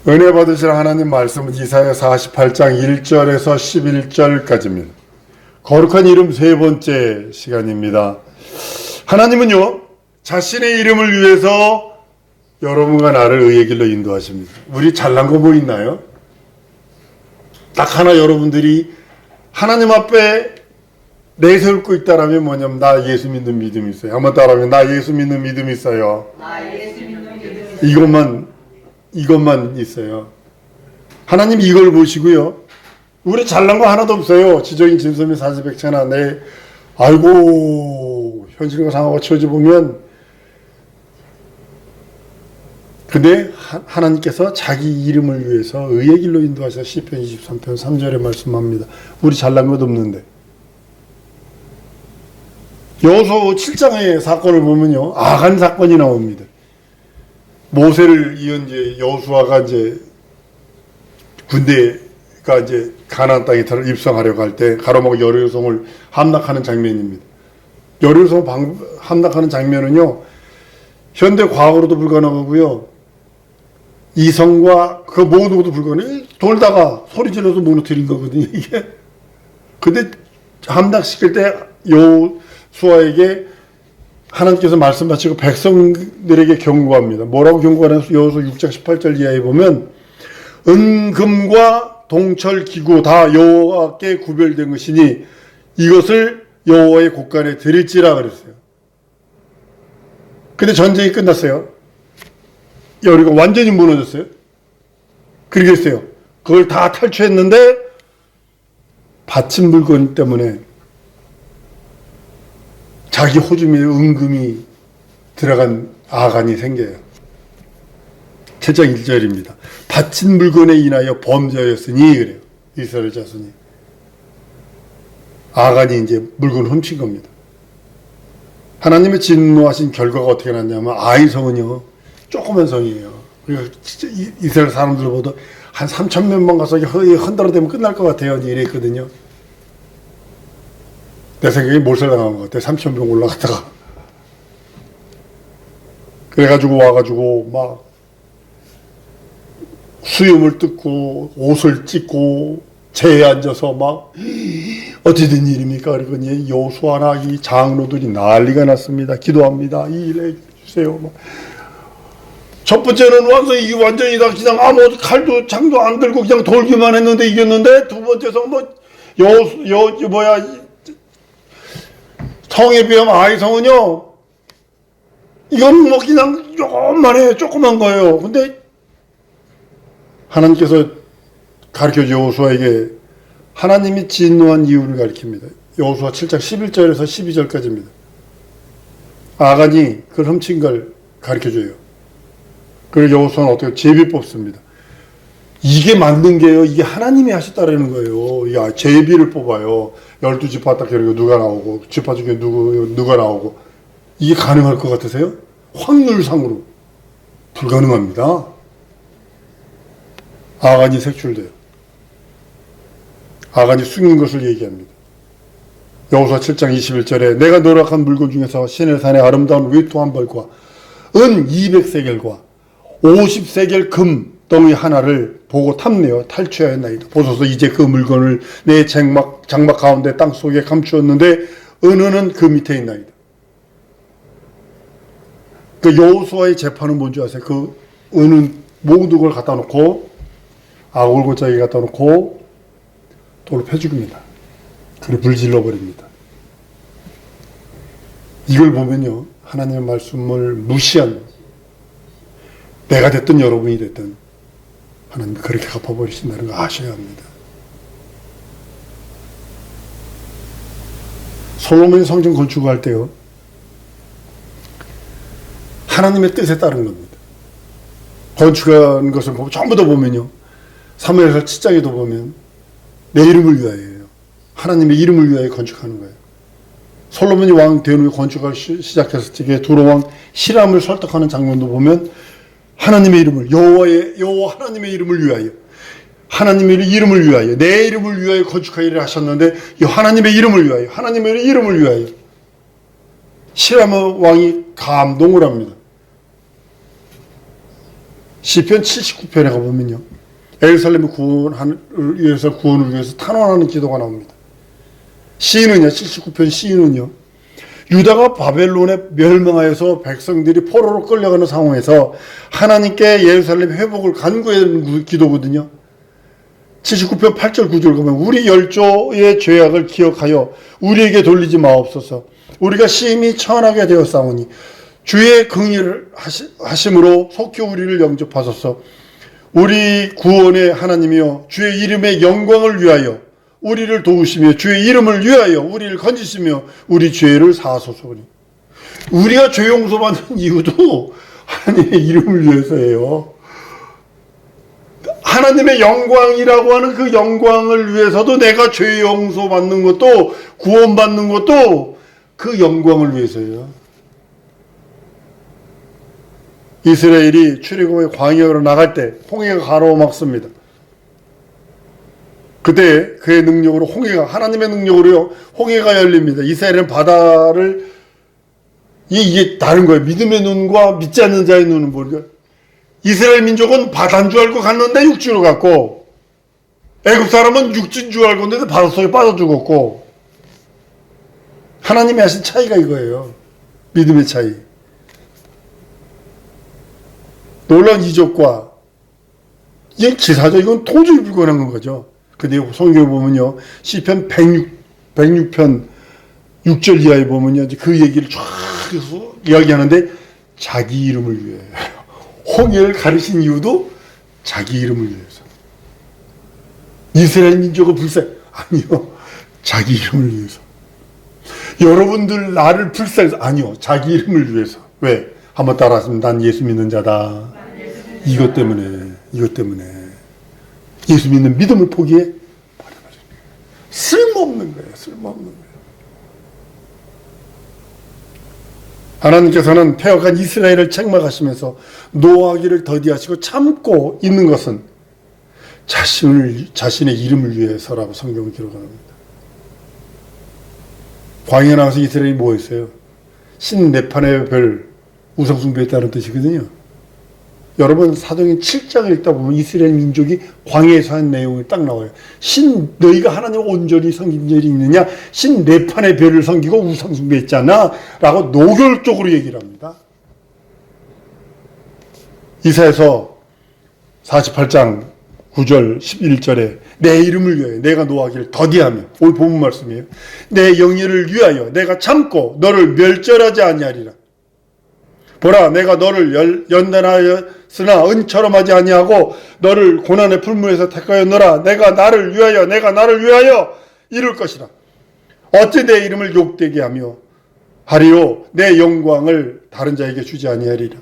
은혜 받으실 하나님 말씀은 이사야 48장 1절에서 11절까지입니다. 거룩한 이름 세 번째 시간입니다. 하나님은요, 자신의 이름을 위해서 여러분과 나를 의의 길로 인도하십니다. 우리 잘난 거 뭐 있나요? 딱 하나 여러분들이 하나님 앞에 내세울고 있다라면 뭐냐면 나 예수 믿는 믿음이 있어요. 한번 따라하면 나 예수 믿는 믿음이 있어요. 나 예수 믿는 믿음이 있어요. 이것만 있어요. 하나님 이걸 보시고요. 우리 잘난 거 하나도 없어요. 지적인 진섬이 사지백체나 내 아이고 현실과 상하고 처져 보면 근데 하나님께서 자기 이름을 위해서 의의 길로 인도하셔서 시편 23편 3절에 말씀합니다. 우리 잘난 것 없는데. 여호수아 7장의 사건을 보면요. 아간 사건이 나옵니다. 모세를 이은 이제 여호수아가 이제 군대가 이제 가나안 땅에 입성하려고 할 때 가로막 여리고성을 함락하는 장면입니다. 여리고성 함락하는 장면은요. 현대 과거로도 불가능하고요. 이성과 그 모든 것도 불가능해요. 돌다가 소리 질러서 무너뜨린 거거든요, 이게. 근데 함락시킬 때 여호수아에게 하나님께서 말씀하시고 백성들에게 경고합니다. 뭐라고 경고하냐면 여호수아 6장 18절 이하에 보면 은금과 동철 기구 다 여호와께 구별된 것이니 이것을 여호와의 곳간에 드릴지라 그랬어요. 근데 전쟁이 끝났어요. 여리고 완전히 무너졌어요. 그러겠어요. 그걸 다 탈취했는데 바친 물건 때문에 자기 호주머니에 은금이 들어간 아간이 생겨요. 7장 1절입니다. 바친 물건에 인하여 범죄하였으니 그래요. 이스라엘 자손이. 아간이 이제 물건을 훔친 겁니다. 하나님의 진노하신 결과가 어떻게 났냐면 아이 성은요. 조그만 성이에요. 그러니까 진짜 이스라엘 사람들보다 한 3,000명만 가서 흔들어대면 끝날 것 같아요. 이랬거든요. 내 생각에 몰살당한 것 같아. 3,000명 올라갔다가. 그래가지고 와가지고 막 수염을 뜯고 옷을 찢고 재에 앉아서 막 어찌 된 일입니까? 그러더니 여호수아나 이 장로들이 난리가 났습니다. 기도합니다. 이 일 해주세요. 막. 첫 번째는 완전히 다 그냥 아무 칼도 창도 안 들고 그냥 돌기만 했는데 이겼는데 두 번째서 성에 비하면 아이성은요 이건 뭐 그냥 조그만 거예요. 근데 하나님께서 가르쳐 여호수아에게 하나님이 진노한 이유를 가르칩니다. 여호수아 7장 11절에서 12절까지입니다. 아간이 그걸 훔친 걸 가르쳐줘요. 그리고 여호수아는 어떻게 제비 뽑습니다. 이게 맞는 게요. 이게 하나님이 하셨다라는 거예요. 야, 제비를 뽑아요. 12지파 딱 그리고 누가 나오고 지파 중에 누가 나오고 이게 가능할 것 같으세요? 확률상으로 불가능합니다. 아간이 색출돼요. 아간이 숨긴 것을 얘기합니다. 여호수아 7장 21절에 내가 노력한 물건 중에서 시내 산의 아름다운 외투 한 벌과 은 200세겔과 50세겔 금 덩이 하나를 보고 탐내어 탈취하였나이다. 보소서 이제 그 물건을 내 장막 가운데 땅 속에 감추었는데 은은 그 밑에 있나이다. 그 여호수아의 재판은 뭔지 아세요? 그 은은 모든 걸 갖다 놓고 아골고짜기 갖다 놓고 돌을 패죽입니다. 그리고 불질러 버립니다. 이걸 보면요, 하나님의 말씀을 무시한 내가 됐든 여러분이 됐든 하나님이 그렇게 갚아버리신다는 거 아셔야 합니다. 솔로몬이 성전 건축할 때요, 하나님의 뜻에 따른 겁니다. 건축한 것을 보면 전부 다 보면요, 사무엘서 7장에도 보면 내 이름을 위하여예요. 하나님의 이름을 위하여 건축하는 거예요. 솔로몬이 왕 된 후에 건축을 시작했을 때 두로 왕 히람을 설득하는 장면도 보면 하나님의 이름을 여호와 하나님의 이름을 위하여 하나님의 이름을 위하여 내 이름을 위하여 건축하기를 하셨는데 하나님의 이름을 위하여 하나님의 이름을 위하여 히람 왕이 감동을 합니다. 시편 79편에 가보면요, 예루살렘 구원을 위해서 탄원하는 기도가 나옵니다. 시인은요, 79편 시인은요, 유다가 바벨론에 멸망하여서 백성들이 포로로 끌려가는 상황에서 하나님께 예루살렘 회복을 간구하는 기도거든요. 79편 8절 9절 보면 우리 열조의 죄악을 기억하여 우리에게 돌리지 마옵소서. 우리가 심히 천하게 되었사오니 주의 긍휼을 하심으로 속히 우리를 영접하소서. 우리 구원의 하나님이여 주의 이름의 영광을 위하여 우리를 도우시며 주의 이름을 위하여 우리를 건지시며 우리 죄를 사하소서. 우리가 죄 용서받는 이유도 하나님의 이름을 위해서예요. 하나님의 영광이라고 하는 그 영광을 위해서도 내가 죄 용서받는 것도 구원받는 것도 그 영광을 위해서예요. 이스라엘이 출애굽의 광야로 나갈 때 홍해가 가로막습니다. 그때 그의 능력으로 하나님의 능력으로요, 홍해가 열립니다. 이스라엘은 바다를, 이게 다른 거예요. 믿음의 눈과 믿지 않는 자의 눈은 모르니까. 이스라엘 민족은 바다인 줄 알고 갔는데 육지로 갔고, 애굽 사람은 육지인 줄 알고 갔는데 바닷속에 빠져 죽었고, 하나님이 하신 차이가 이거예요. 믿음의 차이. 놀라운 이적과, 이게 기사죠. 이건 도저히 불가능한 거죠. 근데 성경에 보면요, 시편 106편 6절 이하에 보면요, 그 얘기를 쫙 이야기하는데 자기 이름을 위해 홍해를 가르신 이유도 자기 이름을 위해서. 이스라엘 민족을 불쌍, 아니요, 자기 이름을 위해서. 여러분들 나를 불쌍해서, 아니요, 자기 이름을 위해서. 왜? 한번 따라하시면 난 예수 믿는 자다. 이것 때문에 예수 믿는 믿음을 포기해? 쓸모없는 거예요. 쓸모없는 거예요. 하나님께서는 패역한 이스라엘을 책망하시면서 노하기를 더디하시고 참고 있는 것은 자신의 이름을 위해서라고 성경은 기록합니다. 광야에 나가서 이스라엘이 뭐 했어요? 신 네 판의 별 우상숭배했다는 뜻이거든요. 여러분 사도행 7장을 읽다 보면 이스라엘 민족이 광야에서 한 내용이 딱 나와요. 너희가 하나님을 온전히 섬긴 적이 있느냐? 신 네 판의 별을 섬기고 우상숭배했잖아 라고 노골적으로 얘기를 합니다. 이사야서 48장 9절 11절에 내 이름을 위하여 내가 노하기를 더디하며, 오늘 본문 말씀이에요. 내 영예를 위하여 내가 참고 너를 멸절하지 아니하리라. 보라, 내가 너를 연단하였으나 은처럼 하지 아니하고 너를 고난의 풀무에서 택하였노라. 내가 나를 위하여 이룰 것이라. 어찌 내 이름을 욕되게 하리요 내 영광을 다른 자에게 주지 아니하리라.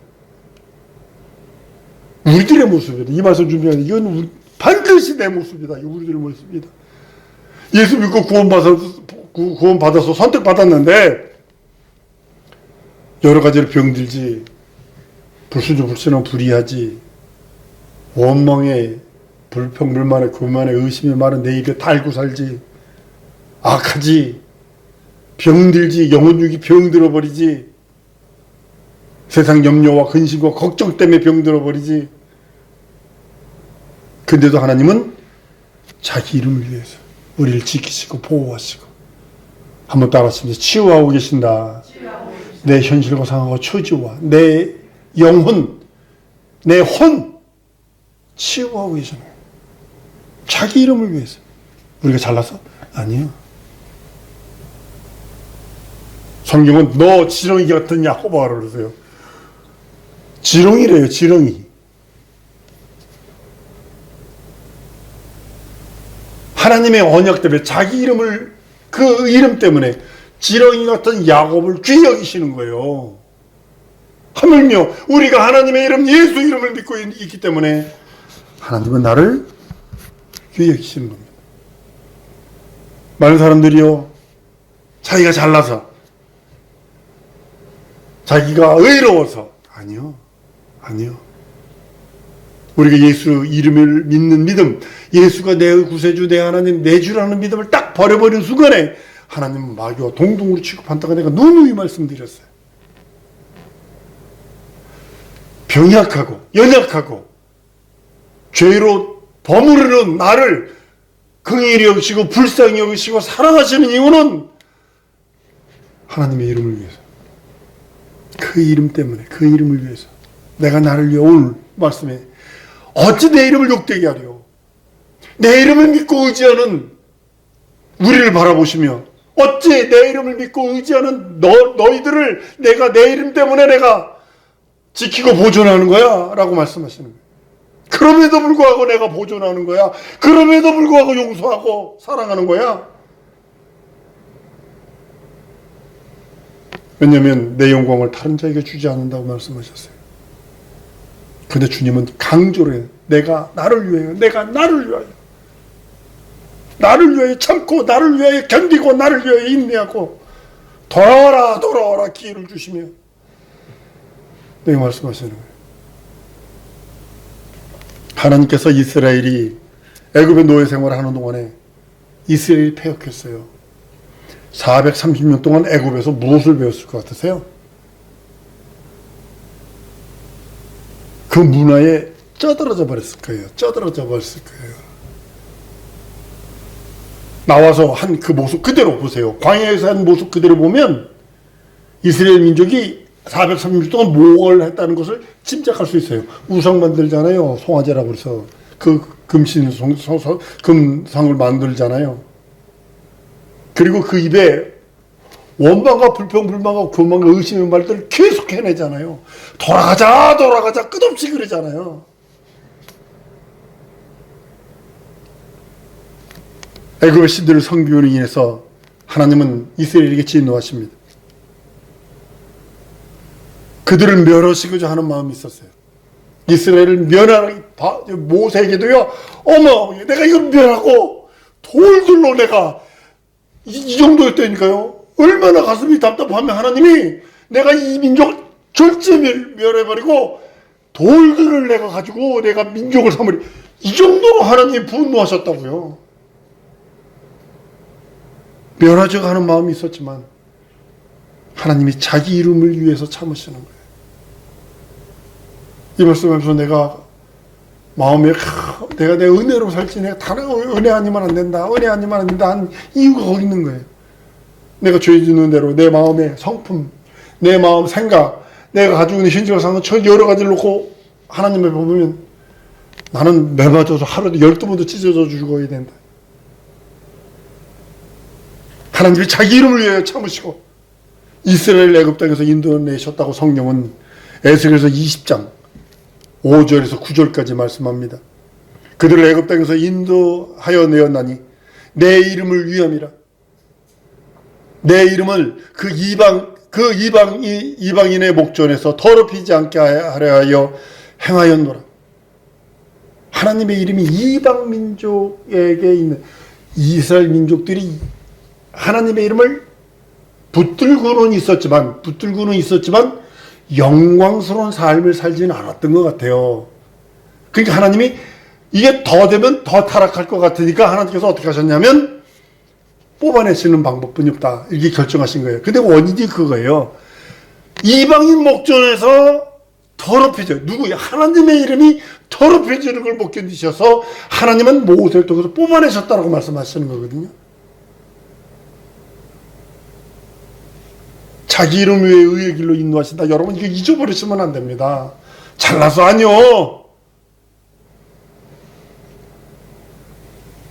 우리들의 모습이다. 이 말씀 준비하는 이건 반드시 내 모습이다. 이 우리들의 모습이다. 예수 믿고 구원받아서 선택받았는데 여러 가지로 병들지, 불순종불신하고 불의하지, 원망에 불평불만에 교만에 의심에 많은 내 입에 달고 살지, 악하지, 병들지, 영혼육이 병들어버리지, 세상 염려와 근심과 걱정 때문에 병들어버리지. 근데도 하나님은 자기 이름을 위해서 우리를 지키시고 보호하시고, 한번 따라하시면서 치유하고 계신다. 내 현실과 상황과 처지와 내 영혼, 내 혼 치유하고 계시잖아요. 자기 이름을 위해서. 우리가 잘나서? 아니요. 성경은 너 지렁이 같은 야곱아 그러세요. 지렁이래요. 지렁이. 하나님의 언약 때문에 자기 이름을, 그 이름 때문에 지렁이 같은 야곱을 귀히 여기시는 거예요. 하물며 우리가 하나님의 이름, 예수 이름을 믿고 있기 때문에 하나님은 나를 귀히 여기시는 겁니다. 많은 사람들이요, 자기가 잘나서, 자기가 의로워서. 아니요. 우리가 예수 이름을 믿는 믿음, 예수가 내 구세주, 내 하나님, 내 주라는 믿음을 딱 버려버리는 순간에 하나님은 마귀와 동등으로 취급한다고 내가 누누이 말씀드렸어요. 병약하고 연약하고 죄로 버무르는 나를 긍휼히 여기시고 불쌍히 여기시고 사랑하시는 이유는 하나님의 이름을 위해서, 그 이름 때문에, 그 이름을 위해서. 내가 나를 위해, 오늘 말씀에 어찌 내 이름을 욕되게 하려. 내 이름을 믿고 의지하는 우리를 바라보시며 어찌 내 이름을 믿고 의지하는 너희들을 내가 내 이름 때문에 내가 지키고 보존하는 거야 라고 말씀하시는 거예요. 그럼에도 불구하고 내가 보존하는 거야. 그럼에도 불구하고 용서하고 사랑하는 거야. 왜냐하면 내 영광을 다른 자에게 주지 않는다고 말씀하셨어요. 근데 주님은 강조를 해요. 내가 나를 위하여, 내가 나를 위하여, 나를 위하여 참고, 나를 위하여 견디고, 나를 위하여 인내하고, 돌아와라 돌아와라 기회를 주시며 네 말씀하시는 거예요. 하나님께서 이스라엘이 애굽의 노예 생활을 하는 동안에 이스라엘이 패역했어요. 430년 동안 애굽에서 무엇을 배웠을 것 같으세요? 그 문화에 쩌들어져 버렸을 거예요. 쩌들어져 버렸을 거예요. 나와서 한 그 모습 그대로 보세요. 광야에서 한 모습 그대로 보면 이스라엘 민족이 430년 동안 뭘 했다는 것을 짐작할 수 있어요. 우상 만들잖아요. 송아지라고 해서 그 금상을 만들잖아요. 그리고 그 입에 원망과 불평불만과 교만과 의심의 말들을 계속 해내잖아요. 돌아가자 돌아가자 끝없이 그러잖아요. 애굽의 신들을 섬기므로 인해서 하나님은 이스라엘에게 진노하십니다. 그들을 멸하시고자 하는 마음이 있었어요. 이스라엘을 멸하기, 모세에게도요, 어머, 내가 이걸 멸하고 돌들로 내가 이 정도였다니까요. 얼마나 가슴이 답답하면 하나님이 내가 이 민족 절제 멸해버리고 돌들을 내가 가지고 내가 민족을 삼으리. 이 정도로 하나님이 분노하셨다고요. 멸하자고 하는 마음이 있었지만 하나님이 자기 이름을 위해서 참으시는 거예요. 이 말씀하면서 내가 마음에 내가 내 은혜로 살지, 내가 다른 은혜 아니면 안 된다, 은혜 아니면 안 된다 한 이유가 거기 있는 거예요. 내가 죄 짓는 대로 내 마음의 성품, 내 마음 생각, 내가 가지고 있는 현실과 상관 여러 가지를 놓고 하나님을 보면 나는 매맞아서 하루에 12번도 찢어져 죽어야 된다. 하나님이 자기 이름을 위해 참으시고 이스라엘 애굽 땅에서 인도내셨다고 성령은 에스겔서 20장 5절에서 9절까지 말씀합니다. 그들을 애굽 땅에서 인도하여 내었나니 내 이름을 위함이라. 내 이름을 그 이방인의 목전에서 더럽히지 않게 하려 하여 행하였노라. 하나님의 이름이 이방 민족에게 있는 이스라엘 민족들이 하나님의 이름을 붙들고는 있었지만 영광스러운 삶을 살지는 않았던 것 같아요. 그러니까 하나님이 이게 더 되면 더 타락할 것 같으니까 하나님께서 어떻게 하셨냐면 뽑아내시는 방법뿐이 없다. 이렇게 결정하신 거예요. 근데 원인이 그거예요. 이방인 목전에서 더럽혀져요. 누구야? 하나님의 이름이 더럽혀지는 걸 못 견디셔서 하나님은 모세를 통해서 뽑아내셨다고 말씀하시는 거거든요. 자기 이름 위에 의의 길로 인도하신다. 여러분 이거 잊어버리시면 안 됩니다. 잘나서 아니요.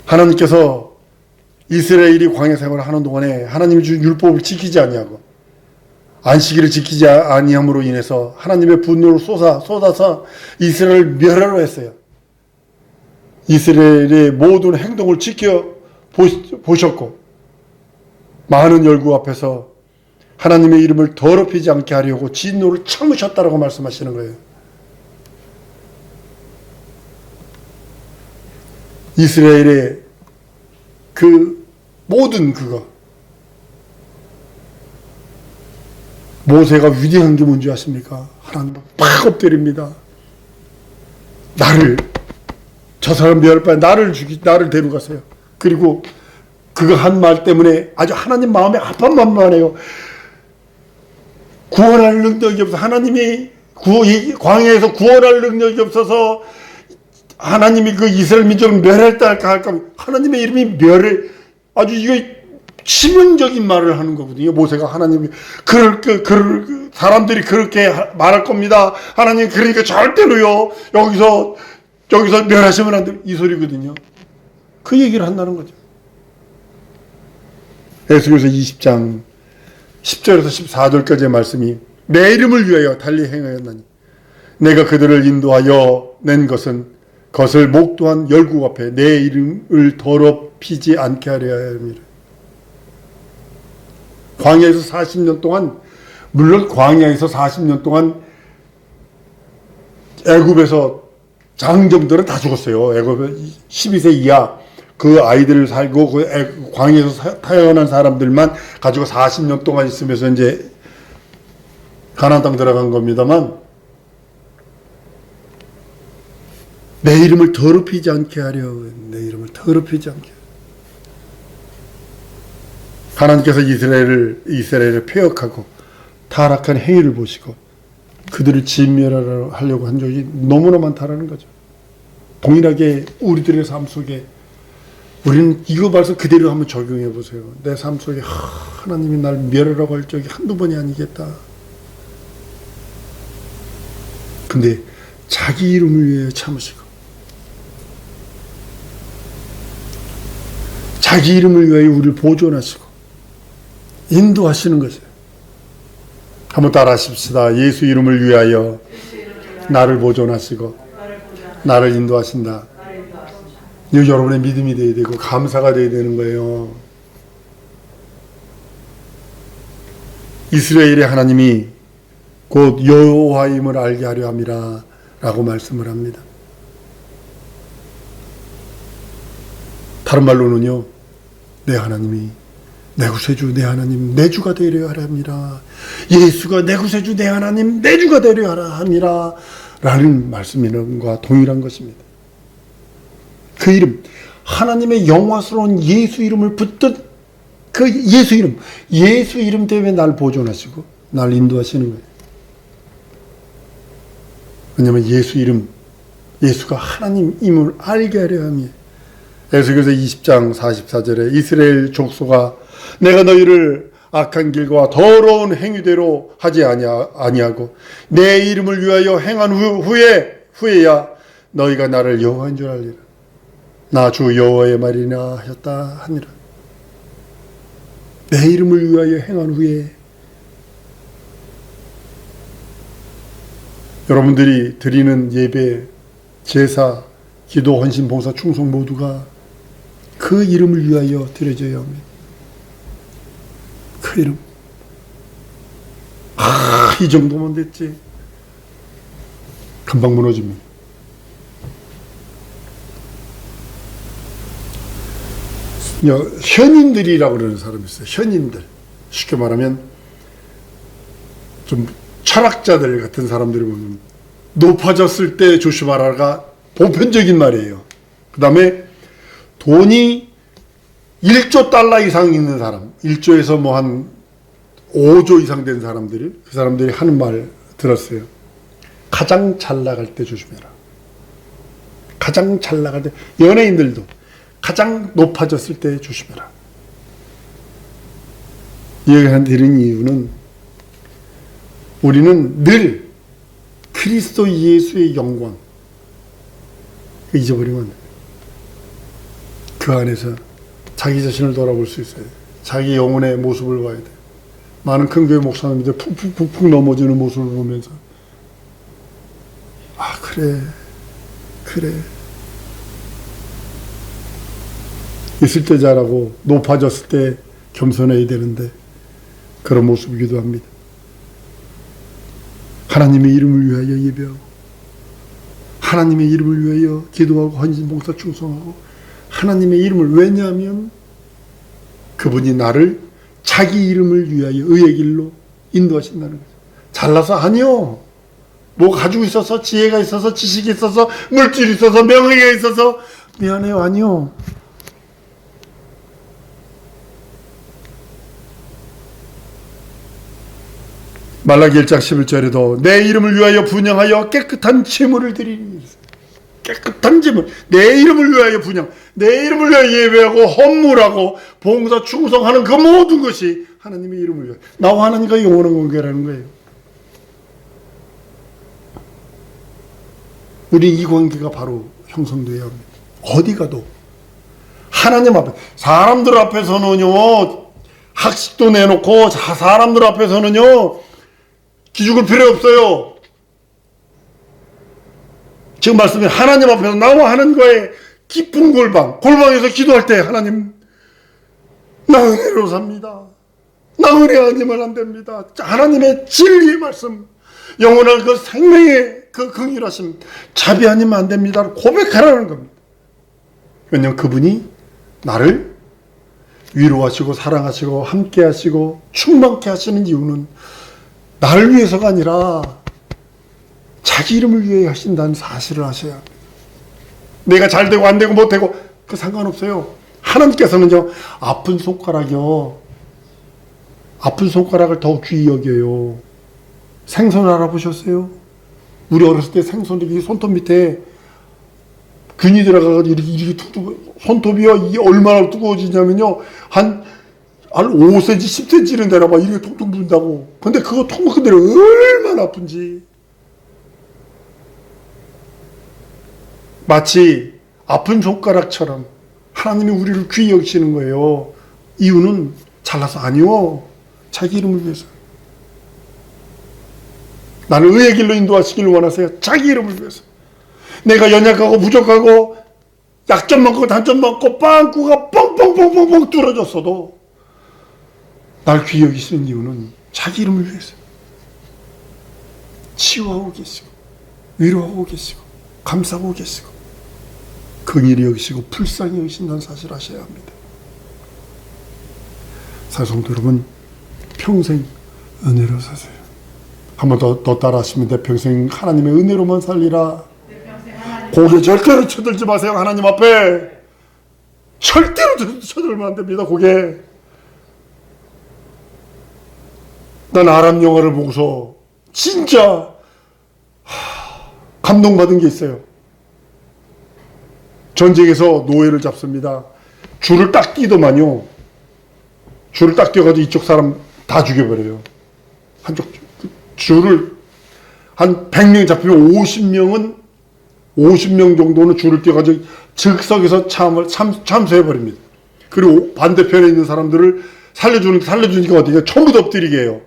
하나님께서 이스라엘이 광야 생활을 하는 동안에 하나님이 준 율법을 지키지 아니하고 안식일을 지키지 아니함으로 인해서 하나님의 분노를 쏟아서 이스라엘을 멸하려 했어요. 이스라엘의 모든 행동을 지켜보셨고 많은 열국 앞에서 하나님의 이름을 더럽히지 않게 하려고 진노를 참으셨다라고 말씀하시는 거예요. 이스라엘의 그 모든 그거 모세가 위대한 게 뭔지 아십니까? 하나님 팍 엎드립니다. 나를 저 사람 멸할 바에 나를 데려가세요. 그리고 그거 한 말 때문에 아주 하나님 마음에 아팠만만해요. 구원할 능력이 없어. 하나님이 광야에서 구원할 능력이 없어서 하나님이 그 이스라엘 민족을 멸할까 할까 하나님의 이름이 멸해 아주 이거 치명적인 말을 하는 거거든요. 모세가 하나님이 사람들이 그렇게 말할 겁니다. 하나님 그러니까 절대로요 여기서 멸하시면 안 돼 이 소리거든요. 그 얘기를 한다는 거죠. 에스겔서 20장 10절에서 14절까지의 말씀이 내 이름을 위하여 달리 행하였나니 내가 그들을 인도하여 낸 것을 목도한 열국 앞에 내 이름을 더럽히지 않게 하려 함이라. 광야에서 40년 동안 물론 광야에서 40년 동안 애굽에서 장정들은 다 죽었어요. 애굽에 12세 이하 그 아이들을 살고 그 광야에서 태어난 사람들만 가지고 40년 동안 있으면서 이제 가나안 땅 들어간 겁니다만 내 이름을 더럽히지 않게 하려. 내 이름을 더럽히지 않게. 하나님께서 이스라엘을 폐역하고 타락한 행위를 보시고 그들을 진멸하려고 한 적이 너무나 많다라는 거죠. 동일하게 우리들의 삶 속에 우리는 이거 봐서 그대로 한번 적용해 보세요. 내 삶 속에 하나님이 날 멸하라고 할 적이 한두 번이 아니겠다. 근데 자기 이름을 위해 참으시고 자기 이름을 위하여 우리를 보존하시고 인도하시는 것이에요. 한번 따라 하십시다. 예수 이름을 위하여 나를 보존하시고 나를 인도하신다. 이거 여러분의 믿음이 되어야 되고 감사가 되어야 되는 거예요. 이스라엘의 하나님이 곧 여호와임을 알게 하려 함이라 라고 말씀을 합니다. 다른 말로는요, 내 하나님이 내 구세주 내 하나님 내 주가 되려 하라 함이라. 예수가 내 구세주 내 하나님 내 주가 되려 하라 함이라 라는 말씀과 동일한 것입니다. 그 이름, 하나님의 영화스러운 예수 이름을 붙든 그 예수 이름 때문에 날 보존하시고 날 인도하시는 거예요. 왜냐하면 예수 이름, 예수가 하나님임을 알게 하려 함이에요. 에스겔서 20장 44절에 이스라엘 족속아 내가 너희를 악한 길과 더러운 행위대로 하지 아니하고 내 이름을 위하여 행한 후에야 너희가 나를 여호와인 줄 알리라. 나 주 여호와의 말이나 하였다 하니라. 내 이름을 위하여 행한 후에 여러분들이 드리는 예배, 제사, 기도, 헌신, 봉사, 충성 모두가 그 이름을 위하여 드려져야 합니다. 그 이름. 이 정도면 됐지. 금방 무너집니다. 현인들이라고 그러는 사람이 있어요. 현인들. 쉽게 말하면 좀 철학자들 같은 사람들이 보면 높아졌을 때 조심하라가 보편적인 말이에요. 그 다음에 돈이 1조 달러 이상 있는 사람, 1조에서 뭐 한 5조 이상 된 사람들이, 그 사람들이 하는 말 들었어요. 가장 잘 나갈 때 조심해라. 가장 잘 나갈 때, 연예인들도 가장 높아졌을 때 조심해라. 이 얘기를 드린 이유는 우리는 늘 그리스도 예수의 영광 잊어버리면 안 돼요. 그 안에서 자기 자신을 돌아볼 수 있어요. 자기 영혼의 모습을 봐야 돼요. 많은 큰 교회 목사님들 푹푹 넘어지는 모습을 보면서 아 그래 있을 때 잘하고 높아졌을 때 겸손해야 되는데 그런 모습이기도 합니다. 하나님의 이름을 위하여 예배하고 하나님의 이름을 위하여 기도하고 헌신, 봉사, 충성하고 하나님의 이름을, 왜냐하면 그분이 나를 자기 이름을 위하여 의의 길로 인도하신다는 거죠. 잘나서 아니요. 뭐 가지고 있어서, 지혜가 있어서, 지식이 있어서, 물질이 있어서, 명예가 있어서 미안해요. 아니요. 말라기 1장 11절에도 내 이름을 위하여 분향하여 깨끗한 제물을 드리니 깨끗한 집을 내 이름을 위하여 분양, 내 이름을 위하여 예배하고 헌물하고 봉사 충성하는 그 모든 것이 하나님의 이름을 위하여, 나와 하나님과 영원한 관계라는 거예요. 우리 이 관계가 바로 형성되어야 합니다. 어디 가도 하나님 앞에, 사람들 앞에서는요 학식도 내놓고 사람들 앞에서는요 기죽을 필요 없어요. 지금 말씀드린 하나님 앞에서 나와 하나님과의 깊은 골방에서 기도할 때, 하나님 나 은혜로 삽니다, 나 은혜 아니면 안 됩니다, 하나님의 진리의 말씀, 영원한 그 생명의 그 긍휼하심, 자비 아니면 안 됩니다 고백하라는 겁니다. 왜냐하면 그분이 나를 위로하시고 사랑하시고 함께 하시고 충만케 하시는 이유는 나를 위해서가 아니라 자기 이름을 위해 하신다는 사실을 아셔야 합니다. 내가 잘 되고 안 되고 못 되고 그 상관없어요. 하나님께서는요 아픈 손가락이요, 아픈 손가락을 더욱 귀히 여겨요. 생선 알아보셨어요? 우리 어렸을 때 생선이 손톱 밑에 균이 들어가가지고 이렇게 툭툭, 손톱이요 이게 얼마나 두꺼워지냐면요 한 5cm 10cm는 되나 봐, 이렇게 툭툭 문다고. 근데 그거 통곡 그대로 얼마나 아픈지. 마치 아픈 손가락처럼 하나님이 우리를 귀히 여기시는 거예요. 이유는 잘나서 아니요, 자기 이름을 위해서. 나는 의의 길로 인도하시기를 원하세요. 자기 이름을 위해서. 내가 연약하고 부족하고 약점 많고 단점 많고 빵꾸가 뻥뻥뻥뻥뻥 뚫어졌어도 날 귀히 여기시는 이유는 자기 이름을 위해서. 치유하고 계시고 위로하고 계시고 감싸고 계시고 긍휼히 여기시고 불쌍히 여기신다는 사실을 아셔야 합니다. 사성도 여러분, 평생 은혜로 사세요. 한 번 더 따라하시면 돼. 평생 하나님의 은혜로만 살리라. 고개 절대로 쳐들지 마세요. 하나님 앞에 절대로 쳐들면 안 됩니다. 고개. 난 아람 영화를 보고서 진짜 감동받은 게 있어요. 전쟁에서 노예를 잡습니다. 줄을 딱 뛰더만요, 줄을 딱 뛰어가지고 이쪽 사람 다 죽여버려요. 한쪽 줄을 한 100명 잡히면 50명 정도는 줄을 뛰어가지고 즉석에서 참수해버립니다. 그리고 반대편에 있는 사람들을 살려주니까 어떻게 전부 다 엎드리게 해요.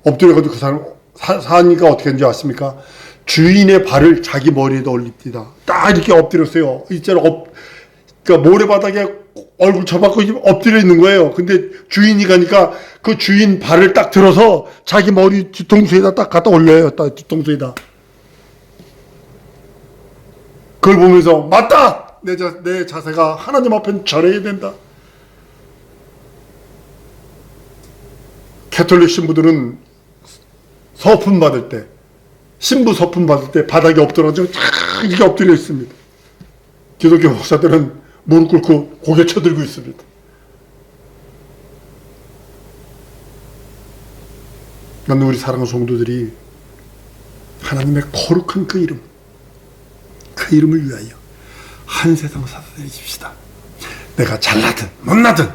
엎드려가지고 그 사람 사니까 어떻게 하는지 아십니까? 주인의 발을 자기 머리에다 올립니다. 딱 이렇게 엎드렸어요. 이제는 그러니까 모래바닥에 얼굴 쳐박고 엎드려 있는 거예요. 근데 주인이 가니까 그 주인 발을 딱 들어서 자기 머리 뒤통수에다 딱 갖다 올려요. 딱 뒤통수에다. 그걸 보면서 맞다! 내 자세가 하나님 앞엔 절해야 된다. 캐톨릭 신부들은 서품 받을 때, 신부 서품 받을 때 바닥에 엎드려가지고 이렇게 엎드려 있습니다. 기독교 목사들은 무릎 꿇고 고개 쳐들고 있습니다. 나는 우리 사랑하는 성도들이 하나님의 거룩한 그 이름, 그 이름을 위하여 한 세상 살아내십시다. 내가 잘나든 못나든,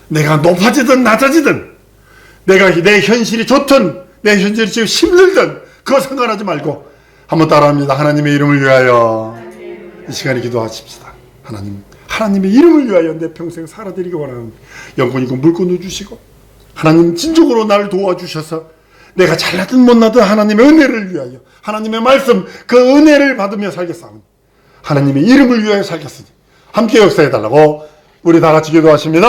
내가 높아지든 낮아지든, 내가 내 현실이 좋든 내 현실이 지금 힘들든 그거 상관하지 말고 한번 따라합니다. 하나님의 이름을 위하여 이 시간에 기도하십시다. 하나님의 이름을 위하여 내 평생 살아드리기 원하는 영혼이고 물건을 주시고, 하나님 진정으로 나를 도와주셔서 내가 잘나든 못나든 하나님의 은혜를 위하여, 하나님의 말씀 그 은혜를 받으며 살겠사오니 하나님의 이름을 위하여 살겠으니 함께 역사해달라고 우리 다 같이 기도하십니다.